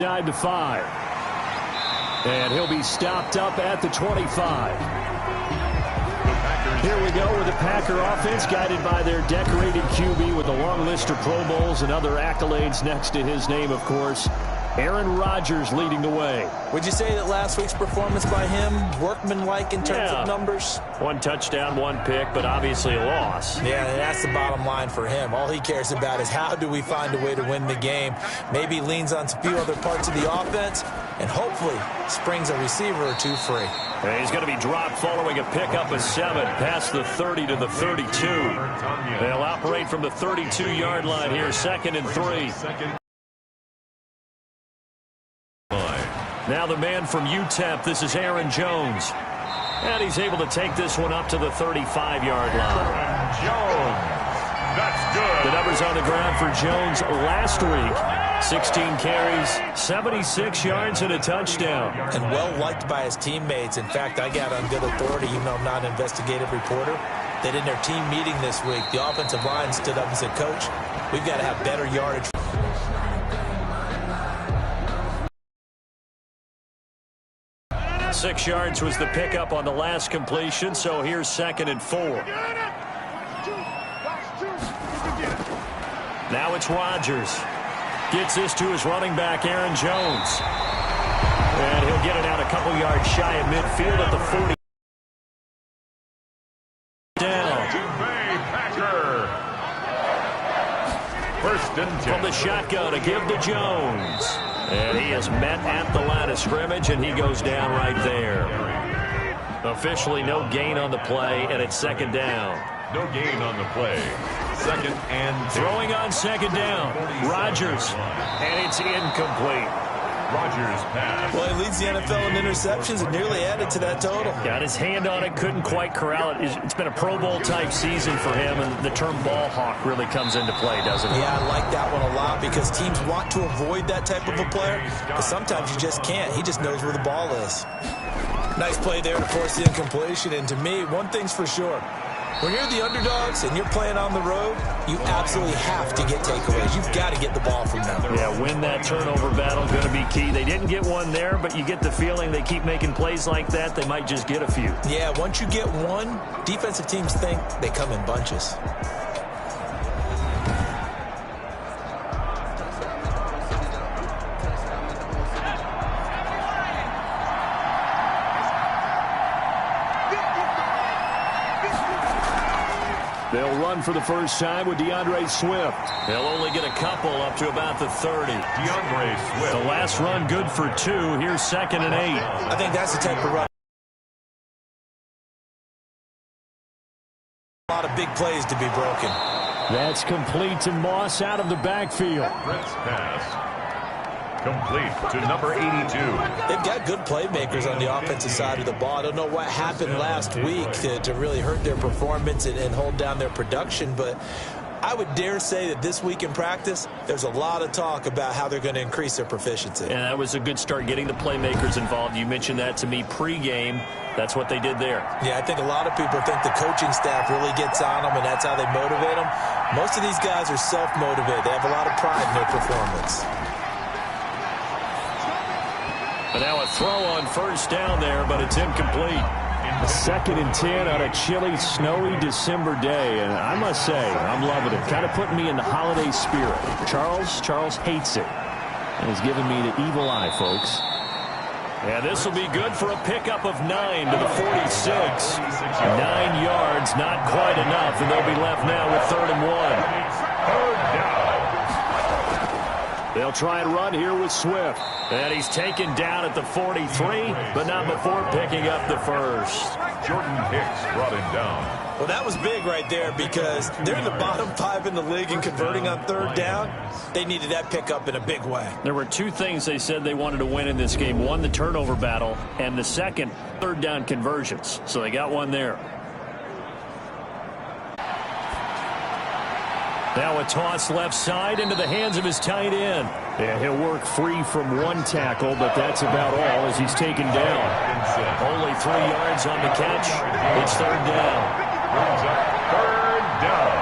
9-5. And he'll be stopped up at the 25. Here we go with the Packer offense, guided by their decorated QB with a long list of Pro Bowls and other accolades next to his name, of course. Aaron Rodgers leading the way. Would you say that last week's performance by him, workmanlike in terms of numbers? 1 touchdown, 1 pick, but obviously a loss. Yeah, that's the bottom line for him. All he cares about is how do we find a way to win the game. Maybe leans on a few other parts of the offense and hopefully springs a receiver or two free. And he's going to be dropped following a pickup of 7 past the 30 to the 32. They'll operate from the 32-yard line here, 2nd and 3. Now the man from UTEP, this is Aaron Jones. And he's able to take this one up to the 35-yard line. Jones, that's good. The numbers on the ground for Jones last week. 16 carries, 76 yards, and a touchdown. And well-liked by his teammates. In fact, I got on good authority, even though I'm not an investigative reporter, that in their team meeting this week, the offensive line stood up and said, Coach, we've got to have better yardage. 6 yards was the pickup on the last completion, so here's 2nd and 4. Now it's Rodgers. Gets this to his running back, Aaron Jones. And he'll get it out a couple yards shy of midfield at the 40. Down. First and 10. From the shotgun, a give to Jones. And he is met at the line of scrimmage, and he goes down right there. Officially no gain on the play, and it's 2nd down. No gain on the play. 2nd and 10. Throwing on 2nd down. Rodgers. And it's incomplete. Rodgers pass. Well, he leads the NFL in interceptions and nearly added to that total. Got his hand on it, couldn't quite corral it. It's been a Pro Bowl-type season for him, and the term ball hawk really comes into play, doesn't it? Yeah, I like that one a lot because teams want to avoid that type of a player, but sometimes you just can't. He just knows where the ball is. Nice play there to force the incompletion, and to me, one thing's for sure. When you're the underdogs and you're playing on the road, you absolutely have to get takeaways. You've got to get the ball from them. Yeah, win that turnover battle, going to be key. They didn't get one there, but you get the feeling they keep making plays like that, they might just get a few. Yeah, once you get one, defensive teams think they come in bunches. They'll run for the first time with DeAndre Swift. They'll only get a couple up to about the 30. DeAndre Swift. The last run good for 2. Here's 2nd and 8. I think that's the type of run. A lot of big plays to be broken. That's complete to Moss out of the backfield. Fritz pass. Complete to number 82. They've got good playmakers on the offensive side of the ball. I don't know what happened last week to really hurt their performance and hold down their production, but I would dare say that this week in practice, there's a lot of talk about how they're going to increase their proficiency. And that was a good start getting the playmakers involved. You mentioned that to me pregame. That's what they did there. Yeah, I think a lot of people think the coaching staff really gets on them, and that's how they motivate them. Most of these guys are self-motivated. They have a lot of pride in their performance. But now a throw on first down there, but it's incomplete. 2nd and 10 on a chilly, snowy December day. And I must say, I'm loving it. Kind of putting me in the holiday spirit. Charles hates it. And has given me the evil eye, folks. And this will be good for a pickup of 9 to the 46. 9 yards, not quite enough. And they'll be left now with 3rd and 1. 3rd down. They'll try and run here with Swift. And he's taken down at the 43, but not before picking up the first. Jordan Hicks brought him down. Well, that was big right there because they're in the bottom 5 in the league and converting on 3rd down. They needed that pickup in a big way. There were 2 things they said they wanted to win in this game. One, the turnover battle, and the second, 3rd down conversions. So they got one there. Now a toss left side into the hands of his tight end. And he'll work free from 1 tackle, but that's about all as he's taken down. Only 3 yards on the catch. It's 3rd down. 3rd down.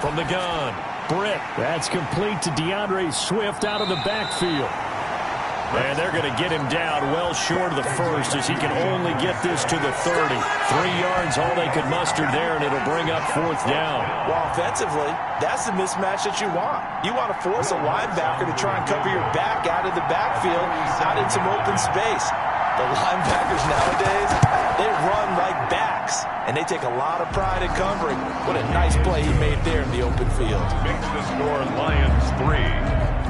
From the gun, Britt. That's complete to DeAndre Swift out of the backfield. And they're going to get him down well short of the first as he can only get this to the 30. 3 yards, all they could muster there, and it'll bring up 4th down. Well, offensively, that's the mismatch that you want. You want to force a linebacker to try and cover your back out of the backfield, out in some open space. The linebackers nowadays, they run like backs, and they take a lot of pride in covering. What a nice play he made there in the open field. Makes the score Lions 3.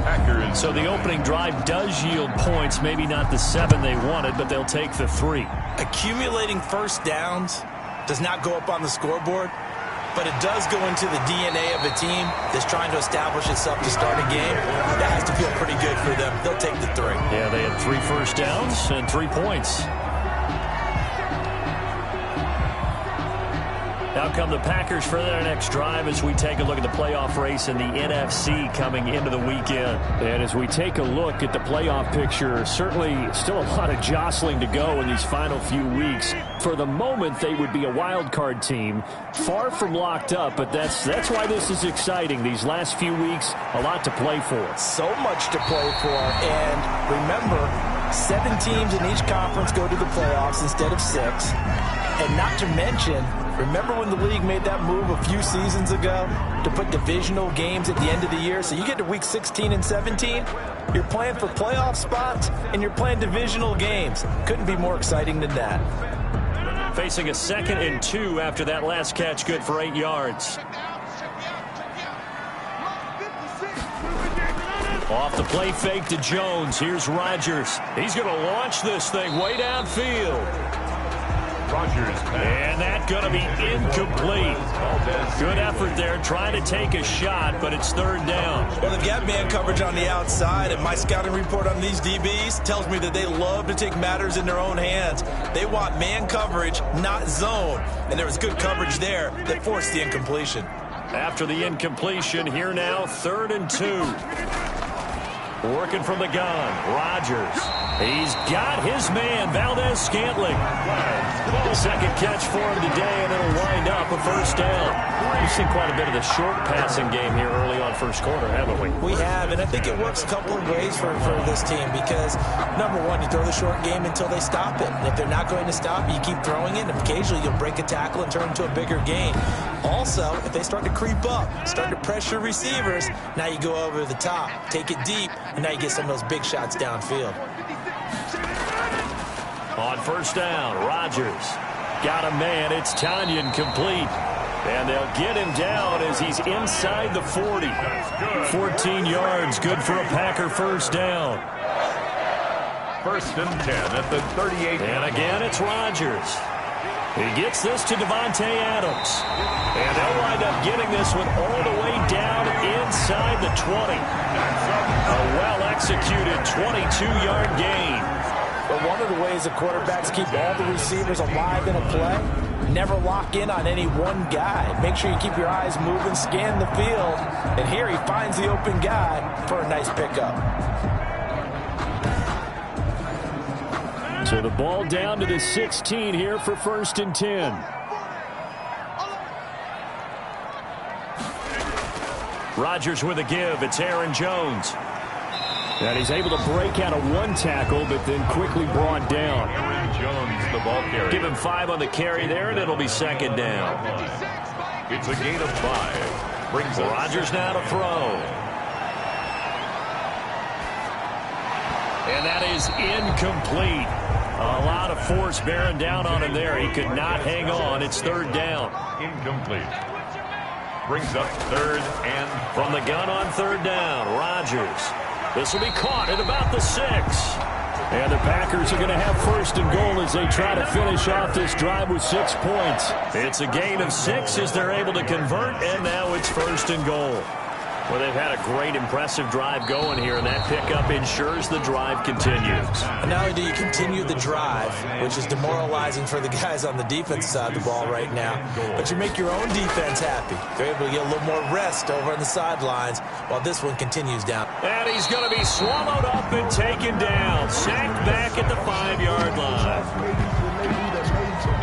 Packers. So the opening drive does yield points, maybe not the 7 they wanted, but they'll take the 3. Accumulating first downs does not go up on the scoreboard, but it does go into the DNA of a team that's trying to establish itself to start a game. That has to feel pretty good for them. They'll take the 3. Yeah, they had 3 first downs and 3 points. Now come the Packers for their next drive as we take a look at the playoff race in the NFC coming into the weekend. And as we take a look at the playoff picture, certainly still a lot of jostling to go in these final few weeks. For the moment, they would be a wild card team, far from locked up, but that's why this is exciting. These last few weeks, a lot to play for. So much to play for, and remember, 7 teams in each conference go to the playoffs instead of 6. And not to mention, remember when the league made that move a few seasons ago to put divisional games at the end of the year? So you get to week 16 and 17, you're playing for playoff spots, and you're playing divisional games. Couldn't be more exciting than that. Facing a 2nd and 2 after that last catch, good for 8 yards. Off the play fake to Jones. Here's Rodgers. He's going to launch this thing way downfield. Rodgers. And that's going to be incomplete. Good effort there, trying to take a shot, but it's 3rd down. Well, they've got man coverage on the outside, and my scouting report on these DBs tells me that they love to take matters in their own hands. They want man coverage, not zone. And there was good coverage there that forced the incompletion. After the incompletion, here now, 3rd and 2. Working from the gun, Rodgers. He's got his man, Valdez-Scantling. Second catch for him today, and it'll wind up a 1st down. We've seen quite a bit of the short passing game here early on first quarter, haven't we? We have, and I think it works a couple of ways for this team because, number one, you throw the short game until they stop it. And if they're not going to stop it, you keep throwing it, and occasionally you'll break a tackle and turn into a bigger gain. Also, if they start to creep up, start to pressure receivers, now you go over the top, take it deep, and now you get some of those big shots downfield. On 1st down, Rodgers got a man. It's Tanyan complete. And they'll get him down as he's inside the 40. 14 yards, good for a Packer 1st down. 1st and 10 at the 38. And again, it's Rodgers. He gets this to Devontae Adams. And they'll wind up getting this one all the way down inside the 20. A well-executed 22-yard gain. But one of the ways the quarterbacks keep all the receivers alive in a play, never lock in on any one guy. Make sure you keep your eyes moving, scan the field. And here he finds the open guy for a nice pickup. So the ball down to the 16 here for 1st and 10. Rodgers with a give. It's Aaron Jones. And he's able to break out of 1 tackle, but then quickly brought down. Aaron Jones, the ball carrier. Give him 5 on the carry there, and it'll be 2nd down. It's a gain of 5. Brings Rodgers now to throw. And that is incomplete. A lot of force bearing down on him there. He could not hang on. It's 3rd down. Incomplete. Brings up 3rd and from the gun on 3rd down. Rodgers. This will be caught at about the 6. And the Packers are going to have 1st and goal as they try to finish off this drive with 6 points. It's a gain of 6 as they're able to convert, and now it's 1st and goal. Well, they've had a great, impressive drive going here, and that pickup ensures the drive continues. And not only do you continue the drive, which is demoralizing for the guys on the defense side of the ball right now, but you make your own defense happy. They're able to get a little more rest over on the sidelines while this one continues down. And he's going to be swallowed up and taken down. Sacked back at the 5-yard line.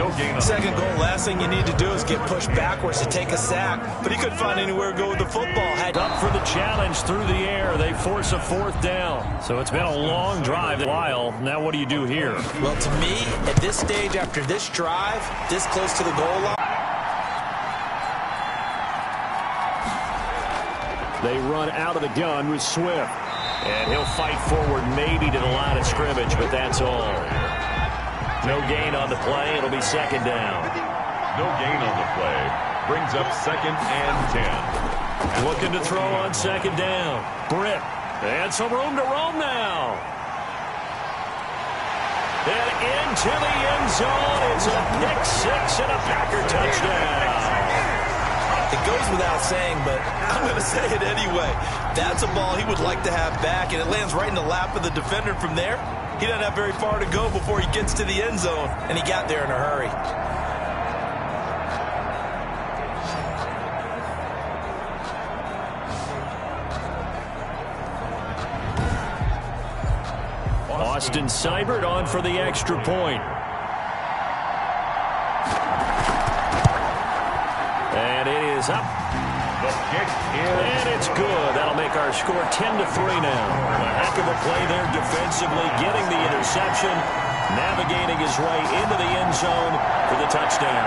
No gain on Second goal, last thing you need to do is get pushed backwards to take a sack. But he couldn't find anywhere to go with the football. Had up for the challenge through the air. They force a fourth down. So it's been a long drive. Now what do you do here? Well, to me, at this stage, after this drive, this close to the goal line, they run out of the gun with Swift. And he'll fight forward maybe to the line of scrimmage, but that's all. No gain on the play. It'll be second down. No gain on the play. Brings up 2nd and 10. Looking to throw on second down. Britt. And some room to roam now. And into the end zone. It's a pick six and a Packer touchdown. it goes without saying, but I'm going to say it anyway. That's a ball he would like to have back, and it lands right in the lap of the defender from there. He doesn't have very far to go before he gets to the end zone, and he got there in a hurry. Austin Seibert on for the extra point. And it is up. The kick is... And it's good. That'll make our score 10-3 now. A heck of a play there defensively, getting the interception, navigating his way into the end zone for the touchdown.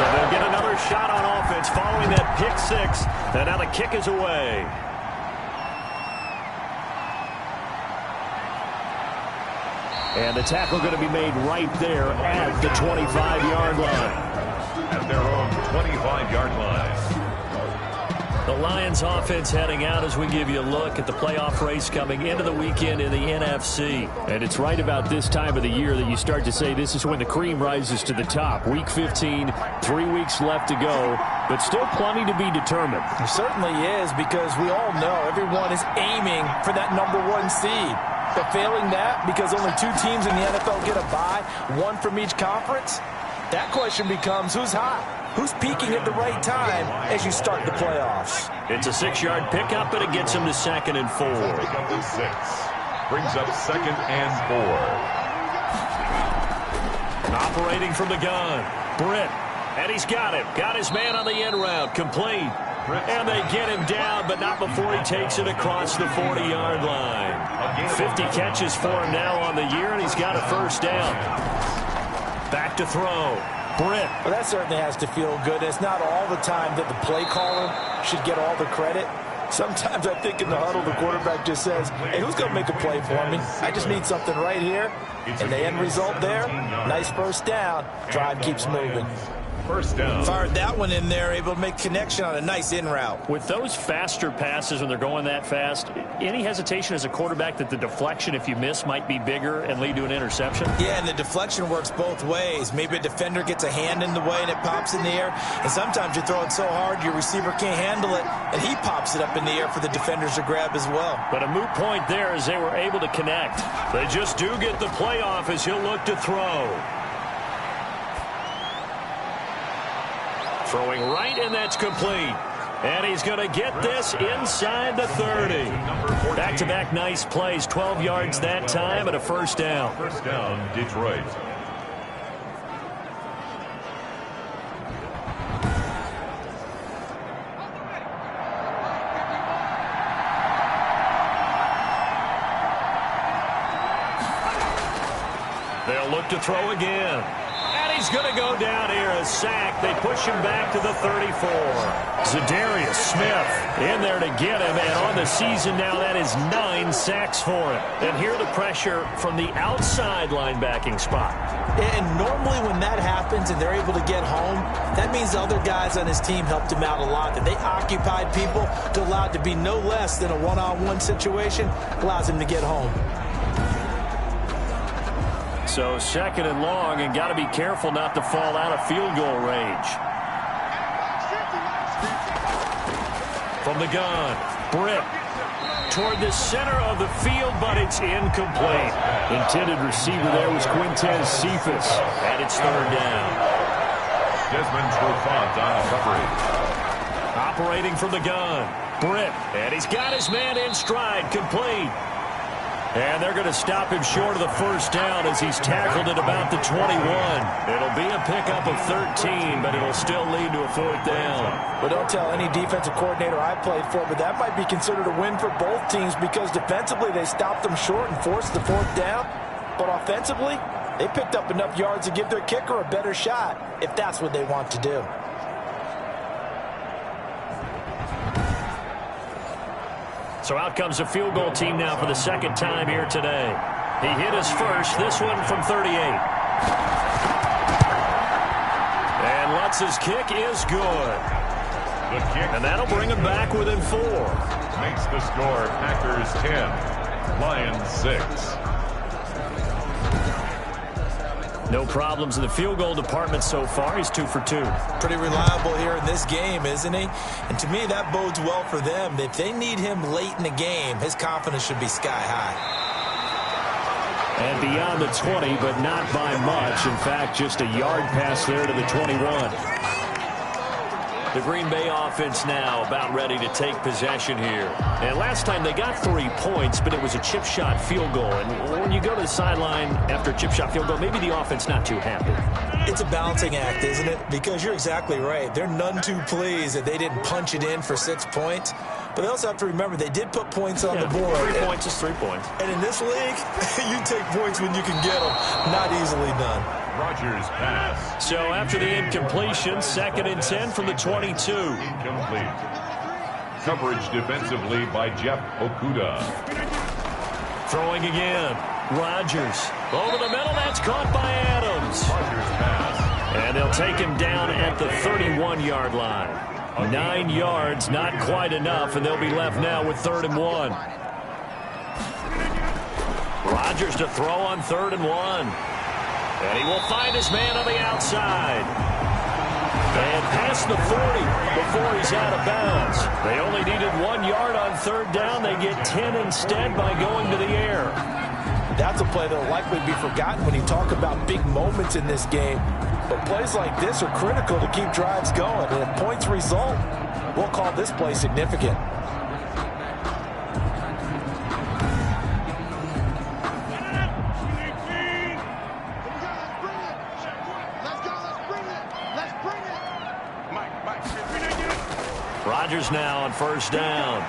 So they'll get another shot on offense following that pick six. And now the kick is away. And the tackle going to be made right there at the 25-yard line. At their own 25-yard line. The Lions offense heading out as we give you a look at the playoff race coming into the weekend in the NFC. And it's right about this time of the year that you start to say this is when the cream rises to the top. Week 15, 3 weeks left to go, but still plenty to be determined. It certainly is, because we all know everyone is aiming for that #1 seed. But failing that, because only 2 teams in the NFL get a bye, 1 from each conference, that question becomes who's hot? Who's peaking at the right time as you start the playoffs? It's a 6-yard pickup, and it gets him to 2nd and 4. Pickup is 6. Brings up 2nd and 4. Operating from the gun, Britt. And he's got him. Got his man on the end route. Complete. And they get him down, but not before he takes it across the 40-yard line. 50 catches for him now on the year, and he's got a first down. Back to throw. Britt. Well, that certainly has to feel good. It's not all the time that the play caller should get all the credit. Sometimes I think in the huddle, the quarterback just says, hey, who's going to make a play for me? I just need something right here. And the end result there, nice first down. Drive keeps moving. First down. Fired that one in there, able to make connection on a nice in route. With those faster passes when they're going that fast, any hesitation as a quarterback that the deflection, if you miss, might be bigger and lead to an interception? Yeah, and the deflection works both ways. Maybe a defender gets a hand in the way and it pops in the air. And sometimes you throw it so hard your receiver can't handle it, and he pops it up in the air for the defenders to grab as well. But a moot point there as they were able to connect. They just do get the playoff as he'll look to throw. Throwing right, and that's complete. And he's going to get this inside the 30. Back-to-back nice plays, 12 yards that time, and a first down. First down, Detroit. They'll look to throw again. And he's going to go down here, a sack. They push him back to the 34. Zadarius Smith in there to get him, and on the season now, that is 9 sacks for him. And here the pressure from the outside linebacking spot. And normally when that happens and they're able to get home, that means the other guys on his team helped him out a lot. That they occupied people to allow it to be no less than a one-on-one situation, allows him to get home. So 2nd and long, and got to be careful not to fall out of field goal range. From the gun, Britt toward the center of the field, but it's incomplete. Intended receiver there was Quintez Cephas, and it's 3rd down. Desmond Trufant on coverage. Operating from the gun, Britt, and he's got his man in stride, complete. And they're going to stop him short of the first down as he's tackled at about the 21. It'll be a pickup of 13, but it'll still lead to a fourth down. But don't tell any defensive coordinator I played for, but that might be considered a win for both teams because defensively they stopped them short and forced the fourth down. But offensively, they picked up enough yards to give their kicker a better shot if that's what they want to do. So out comes the field goal team now for the second time here today. He hit his first, this one from 38. And Lutz's kick is good. The kick. And that'll bring him back within 4. Makes the score Packers 10, Lions 6. No problems in the field goal department so far. He's 2 for 2. Pretty reliable here in this game, isn't he? And to me, that bodes well for them. If they need him late in the game, his confidence should be sky high. And beyond the 20, but not by much. In fact, just a yard pass there to the 21. The Green Bay offense now about ready to take possession here. And last time they got 3 points, but it was a chip shot field goal. And when you go to the sideline after a chip shot field goal, maybe the offense not too happy. It's a balancing act, isn't it? Because you're exactly right. They're none too pleased that they didn't punch it in for 6 points. But they also have to remember they did put points on the board. 3 points is 3 points. And in this league, you take points when you can get them. Not easily done. Rodgers pass. So after the incompletion, 2nd and 10 from the 22. Incomplete. Coverage defensively by Jeff Okuda. Throwing again. Rodgers. Over the middle, that's caught by Adams. Rodgers pass. And they'll take him down at the 31-yard line. 9 yards, not quite enough, and they'll be left now with 3rd and 1. Rodgers to throw on 3rd and 1. And he will find his man on the outside. And past the 40 before he's out of bounds. They only needed 1 yard on 3rd down. They get 10 instead by going to the air. That's a play that will likely be forgotten when you talk about big moments in this game. But plays like this are critical to keep drives going. And if points result, we'll call this play significant. Rodgers now on 1st down.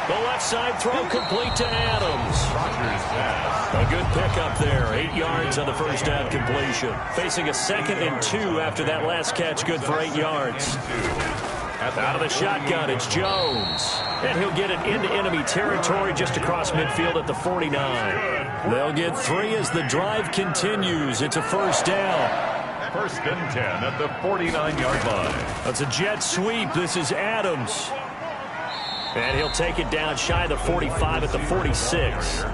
The left side throw complete to Adams. Rodgers pass. A good pickup there. 8 yards on the 1st down completion. Facing a 2nd and 2 after that last catch, good for 8 yards. Out of the shotgun, it's Jones. And he'll get it into enemy territory just across midfield at the 49. They'll get 3 as the drive continues. It's a 1st down. 1st and 10 at the 49-yard line. That's a jet sweep. This is Adams. And he'll take it down shy of the 45 at the 46.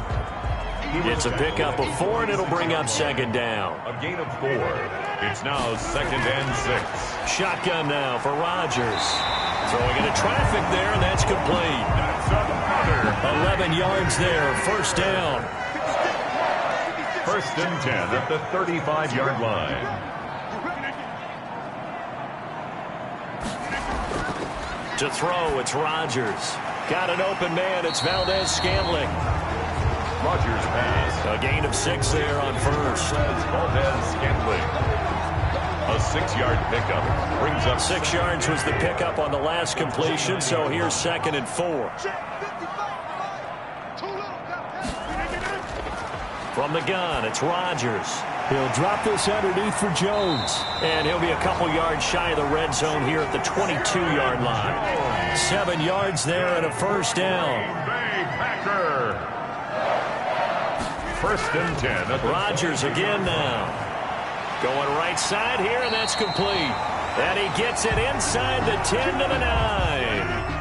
It's a pickup of 4, and it'll bring up 2nd down. A gain of 4. It's now 2nd and 6. Shotgun now for Rodgers. Throwing into traffic there, and that's complete. That's another. 11 yards there, 1st down. 1st and 10 at the 35-yard line. To throw, it's Rodgers. Got an open man, it's Valdez-Scantling. Rodgers pass. A gain of 6 there on 1st. Valdez-Scantling. A 6-yard pickup brings up 6 yards was the pickup on the last completion, so here's 2nd and 4. From the gun, it's Rodgers. He'll drop this underneath for Jones. And he'll be a couple yards shy of the red zone here at the 22-yard line. 7 yards there and a 1st down. Bay Packer. 1st and 10. Rodgers again now. Going right side here, and that's complete. And he gets it inside the 10 to the 9.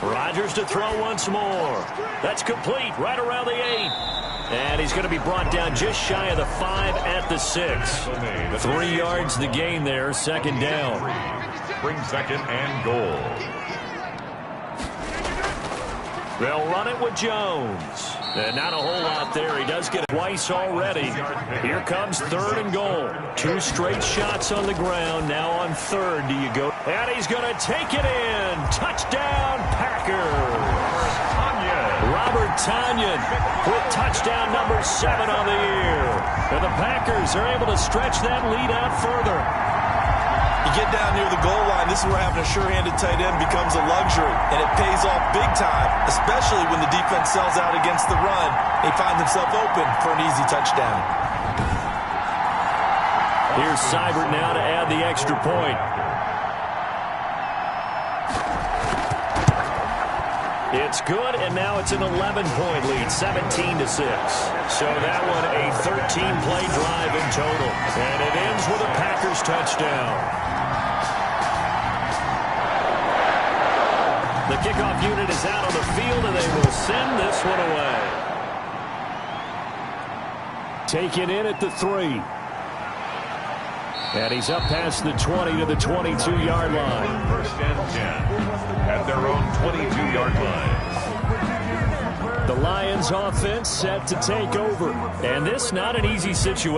Rodgers to throw once more. That's complete right around the 8. And he's going to be brought down just shy of the 5 at the 6. 3 yards the gain there, 2nd down. Bring 2nd and goal. They'll run it with Jones. And not a whole lot there. He does get it twice already. Here comes 3rd and goal. 2 straight shots on the ground. Now on 3rd, do you go? And he's going to take it in. Touchdown, Packers. Robert Tonyan with touchdown number 7 on the year. And the Packers are able to stretch that lead out further. You get down near the goal line, this is where having a sure-handed tight end becomes a luxury, and it pays off big time, especially when the defense sells out against the run. He finds himself open for an easy touchdown. Here's Seibert now to add the extra point. It's good, and now it's an 11-point lead, 17-6. So that one a 13-play drive in total. And it ends with a Packers touchdown. The kickoff unit is out on the field, and they will send this one away. Taken in at the 3. And he's up past the 20 to the 22-yard line. 1st and 10 at their own 22-yard line. The Lions offense set to take over. And this not an easy situation.